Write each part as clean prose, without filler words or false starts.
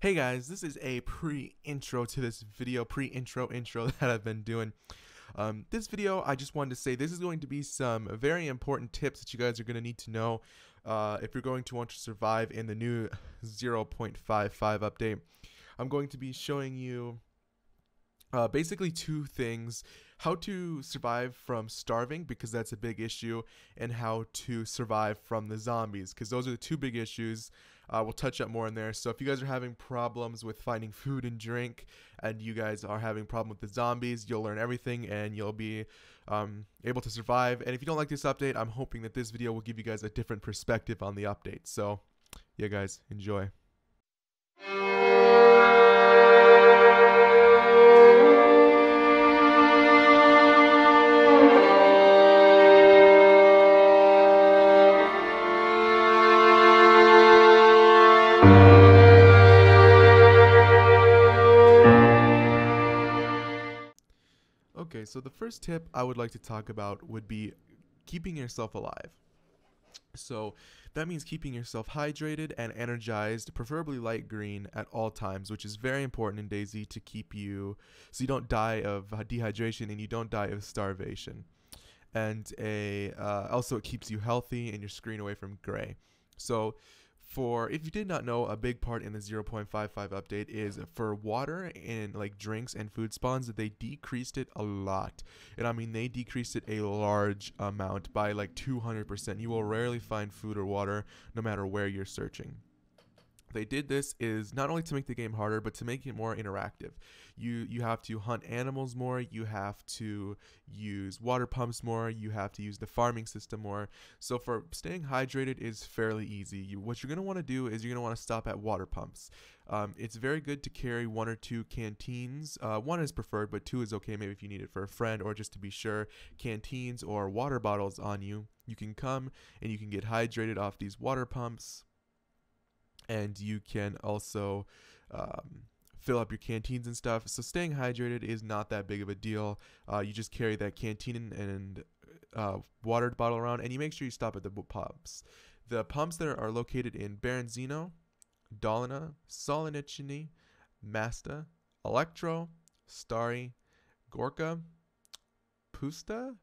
Hey guys, this is a pre-intro to this video, pre-intro that I've been doing. This video, I just wanted to say this is going to be some very important tips that you guys are going to need to know if you're going to want to survive in the new 0.55 update. I'm going to be showing you basically two things: how to survive from starving, because that's a big issue, and how to survive from the zombies, because those are the two big issues. We'll touch up more in there. So if you guys are having problems with finding food and drink, and you guys are having problem with the zombies, you'll learn everything and you'll be able to survive. And if you don't like this update, I'm hoping that this video will give you guys a different perspective on the update. So yeah guys, enjoy. Okay, so the first tip I would like to talk about would be keeping yourself alive. So that means keeping yourself hydrated and energized, preferably light green at all times, which is very important in DayZ to keep you so you don't die of dehydration and you don't die of starvation. And also it keeps you healthy and your screen away from gray. So if you did not know, a big part in the 0.55 update is for water and like drinks and food spawns, they decreased it a lot. And I mean, they decreased it a large amount by like 200%. You will rarely find food or water no matter where you're searching. They did this is not only to make the game harder, but to make it more interactive. You have to hunt animals more, you have to use water pumps more, you have to use the farming system more. So for staying hydrated is fairly easy. What you're going to want to do is you're going to want to stop at water pumps. It's very good to carry 1 or 2 canteens. 1 is preferred, but 2 is okay maybe if you need it for a friend or just to be sure. Canteens or water bottles on you. You can come and you can get hydrated off these water pumps. And you can also fill up your canteens and stuff. So staying hydrated is not that big of a deal. You just carry that canteen and water bottle around, and you make sure you stop at the pumps. The pumps that are located in Berenzino, Dolina, Solonichny, Masta, Electro, Stari, Gorka, Pusta.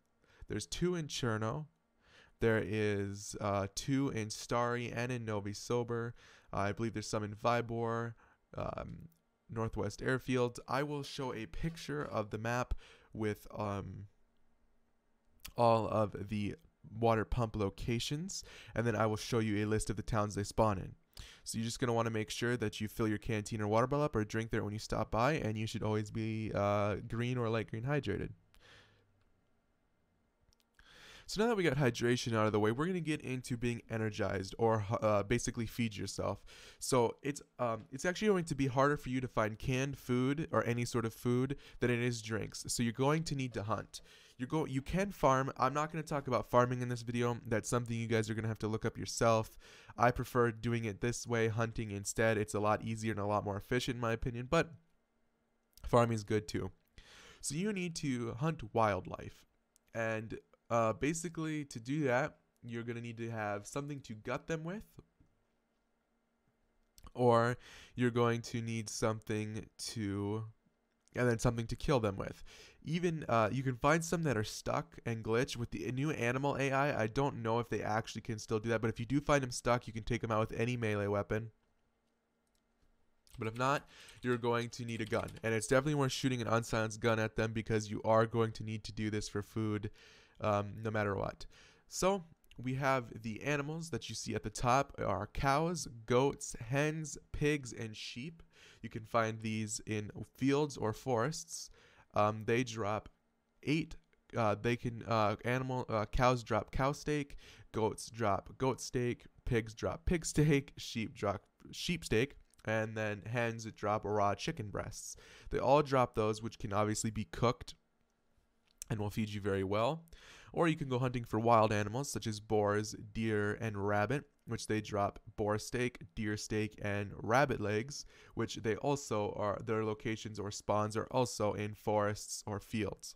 There's 2 in Cherno. There is 2 in Stari and in Novi Sober. I believe there's some in Vybor, Northwest Airfield. I will show a picture of the map with all of the water pump locations, and then I will show you a list of the towns they spawn in. So you're just going to want to make sure that you fill your canteen or water bottle up or drink there when you stop by, and you should always be green or light green hydrated. So now that we got hydration out of the way, we're going to get into being energized, or basically feed yourself. So it's actually going to be harder for you to find canned food or any sort of food than it is drinks. So you're going to need to hunt. You can farm. I'm not going to talk about farming in this video. That's something you guys are going to have to look up yourself. I prefer doing it this way, hunting instead. It's a lot easier and a lot more efficient in my opinion, but farming is good too. So you need to hunt wildlife, and basically, to do that, you're going to need to have something to gut them with, or you're going to need something to, and then something to kill them with. Even, you can find some that are stuck and glitch with the new animal AI. I don't know if they actually can still do that, but if you do find them stuck, you can take them out with any melee weapon. But if not, you're going to need a gun. And it's definitely worth shooting an unsilenced gun at them, because you are going to need to do this for food. No matter what. So we have the animals that you see at the top are cows, goats, hens, pigs, and sheep. You can find these in fields or forests. They drop 8. Cows drop cow steak, goats drop goat steak, pigs drop pig steak, sheep drop sheep steak, and then hens drop raw chicken breasts. They all drop those, which can obviously be cooked and will feed you very well. Or you can go hunting for wild animals such as boars, deer, and rabbit, which they drop boar steak, deer steak, and rabbit legs, which they also are, their locations or spawns are also in forests or fields.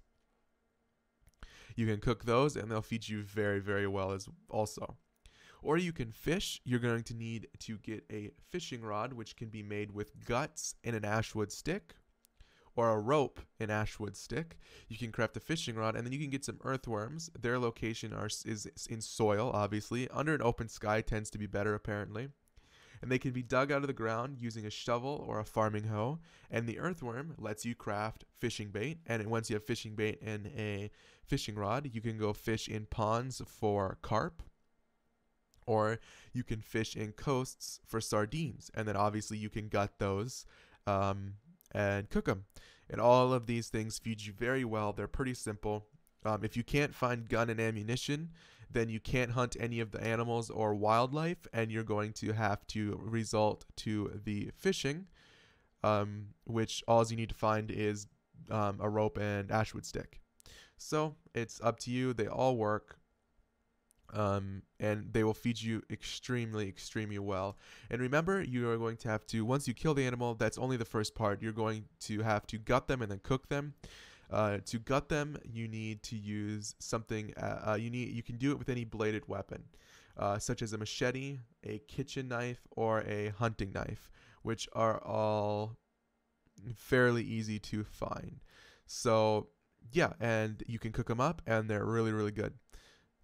You can cook those and they'll feed you very, very well as also. Or you can fish. You're going to need to get a fishing rod, which can be made with guts and an ashwood stick, or a rope and ashwood stick. You can craft a fishing rod, and then you can get some earthworms. Their location is in soil, obviously. Under an open sky tends to be better, apparently. And they can be dug out of the ground using a shovel or a farming hoe. And the earthworm lets you craft fishing bait. And once you have fishing bait and a fishing rod, you can go fish in ponds for carp, or you can fish in coasts for sardines. And then obviously you can gut those and cook them. And all of these things feed you very well. They're pretty simple. If you can't find gun and ammunition, then you can't hunt any of the animals or wildlife, and you're going to have to resort to the fishing, which all you need to find is a rope and ashwood stick. So it's up to you. They all work. And they will feed you extremely, extremely well. And remember, you are going to have to, once you kill the animal, that's only the first part. You're going to have to gut them and then cook them. To gut them, you need to use something. You can do it with any bladed weapon, such as a machete, a kitchen knife, or a hunting knife, which are all fairly easy to find. So yeah, and you can cook them up, and they're really, really good.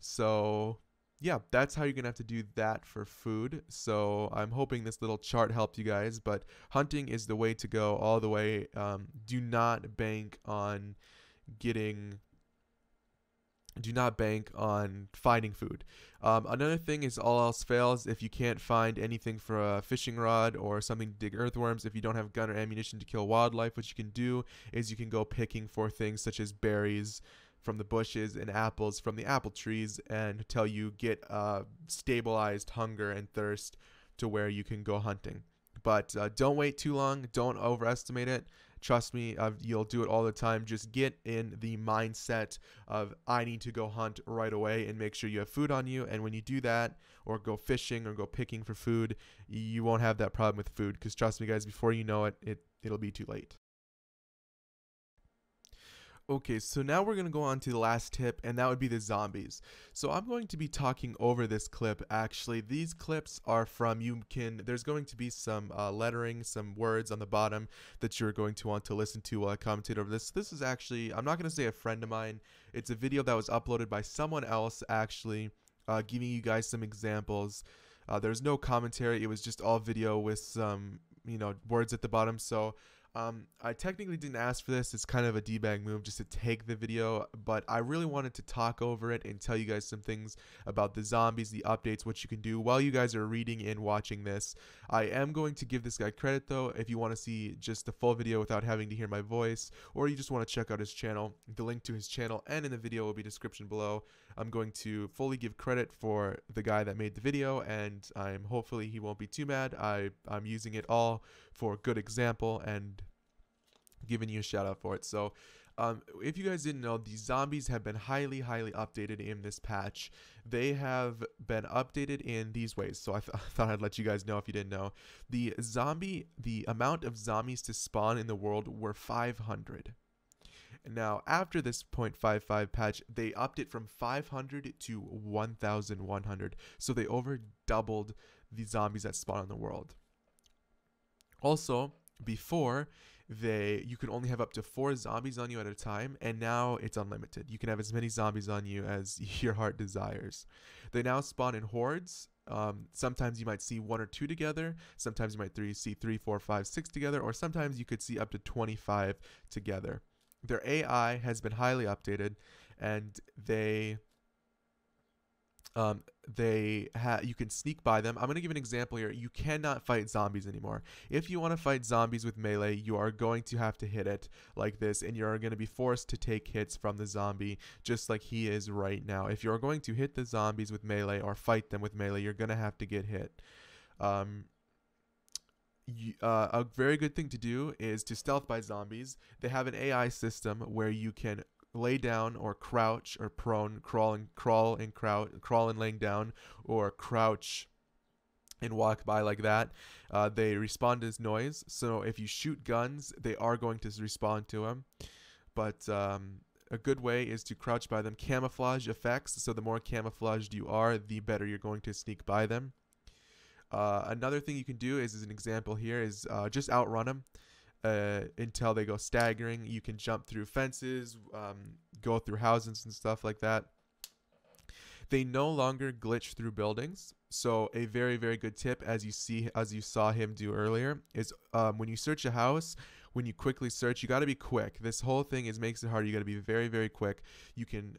So yeah, that's how you're gonna have to do that for food. So I'm hoping this little chart helped you guys, but hunting is the way to go all the way. Do not bank on finding food. Another thing is, all else fails, if you can't find anything for a fishing rod or something to dig earthworms, if you don't have gun or ammunition to kill wildlife, what you can do is you can go picking for things such as berries from the bushes and apples from the apple trees, and until you get stabilized hunger and thirst to where you can go hunting. But don't wait too long. Don't overestimate it. Trust me, you'll do it all the time. Just get in the mindset of, I need to go hunt right away, and make sure you have food on you. And when you do that, or go fishing or go picking for food, you won't have that problem with food, because trust me guys, before you know it, it'll be too late. Okay, so now we're going to go on to the last tip, and that would be the zombies. So I'm going to be talking over this clip. Actually, these clips are from, there's going to be some lettering, some words on the bottom that you're going to want to listen to while I commentate over this. This is actually, I'm not going to say a friend of mine. It's a video that was uploaded by someone else, actually, giving you guys some examples. There's no commentary. It was just all video with some, words at the bottom. So I technically didn't ask for this. It's kind of a debag move just to take the video, but I really wanted to talk over it and tell you guys some things about the zombies, the updates, what you can do while you guys are reading and watching this. I am going to give this guy credit though. If you want to see just the full video without having to hear my voice, or you just want to check out his channel, the link to his channel and in the video will be description below. I'm going to fully give credit for the guy that made the video, and hopefully he won't be too mad. I'm using it all for good example and giving you a shout out for it. So if you guys didn't know, the zombies have been highly updated in this patch. They have been updated in these ways. So I thought I'd let you guys know if you didn't know. The amount of zombies to spawn in the world were 500. Now, after this 0.55 patch, they upped it from 500 to 1,100. So they over doubled the zombies that spawn in the world. Also, before, you could only have up to 4 zombies on you at a time, and now it's unlimited. You can have as many zombies on you as your heart desires. They now spawn in hordes. Sometimes you might see 1 or 2 together. Sometimes you might see 3, 4, 5, 6 together, or sometimes you could see up to 25 together. Their AI has been highly updated, and you can sneak by them. I'm going to give an example here. You cannot fight zombies anymore. If you want to fight zombies with melee, you are going to have to hit it like this, and you're going to be forced to take hits from the zombie, just like he is right now. If you're going to hit the zombies with melee or fight them with melee, you're going to have to get hit. A very good thing to do is to stealth by zombies. They have an AI system where you can lay down or crouch or prone, crawl and laying down, or crouch and walk by like that. They respond to noise, so if you shoot guns, they are going to respond to them. But a good way is to crouch by them. Camouflage effects, so the more camouflaged you are, the better you're going to sneak by them. Another thing you can do is an example here is just outrun them until they go staggering. You can jump through fences, go through houses and stuff like that. They no longer glitch through buildings. So a very, very good tip, as you saw him do earlier, is when you search a house, when you quickly search, you got to be quick. This whole thing makes it hard. You got to be very, very quick. You can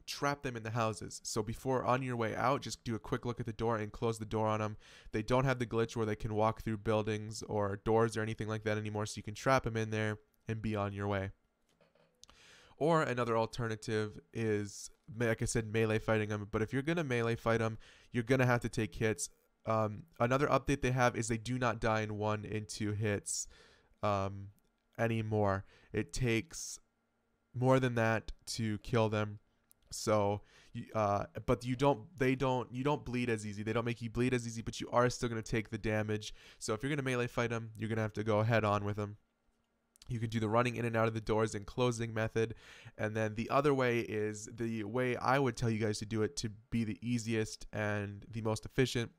trap them in the houses. So before on your way out, just do a quick look at the door and close the door on them. They don't have the glitch where they can walk through buildings or doors or anything like that anymore. So you can trap them in there and be on your way. Or another alternative is, like I said, melee fighting them. But if you're going to melee fight them, you're going to have to take hits. Another update they have is they do not die in 1 and 2 hits anymore. It takes more than that to kill them. So, but you don't bleed as easy. They don't make you bleed as easy, but you are still going to take the damage. So if you're going to melee fight them, you're going to have to go head on with them. You can do the running in and out of the doors and closing method. And then the other way is the way I would tell you guys to do it to be the easiest and the most efficient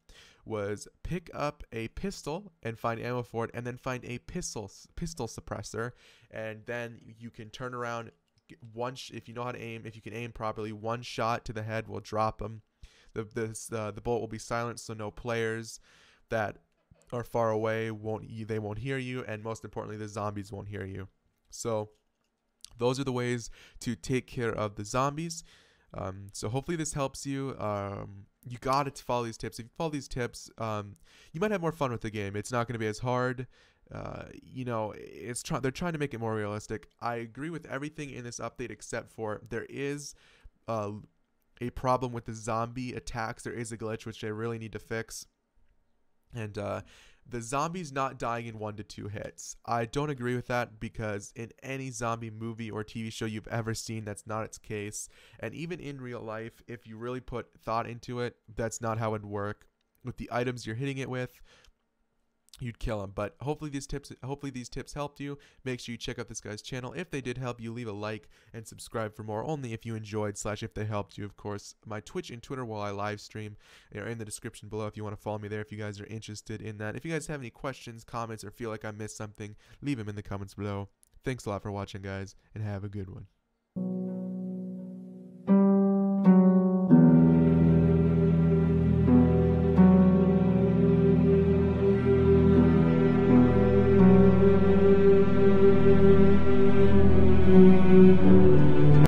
was pick up a pistol and find ammo for it, and then find a pistol suppressor. And then you can turn around if you know how to aim, if you can aim properly, one shot to the head will drop them. The bullet will be silenced, so no players that are far away won't hear you, and most importantly, the zombies won't hear you. So those are the ways to take care of the zombies. So hopefully this helps you. You got to follow these tips. If you follow these tips, you might have more fun with the game. It's not going to be as hard. They're trying to make it more realistic. I agree with everything in this update except for there is a problem with the zombie attacks. There is a glitch which they really need to fix. And the zombies not dying in 1 to 2 hits. I don't agree with that, because in any zombie movie or TV show you've ever seen, that's not its case. And even in real life, if you really put thought into it, that's not how it would work. With the items you're hitting it with, you'd kill them. But hopefully these tips helped you. Make sure you check out this guy's channel. If they did help you, leave a like and subscribe for more, only if you enjoyed / if they helped you. Of course, my Twitch and Twitter while I live stream are in the description below if you want to follow me there, if you guys are interested in that. If you guys have any questions, comments, or feel like I missed something, leave them in the comments below. Thanks a lot for watching, guys, and have a good one.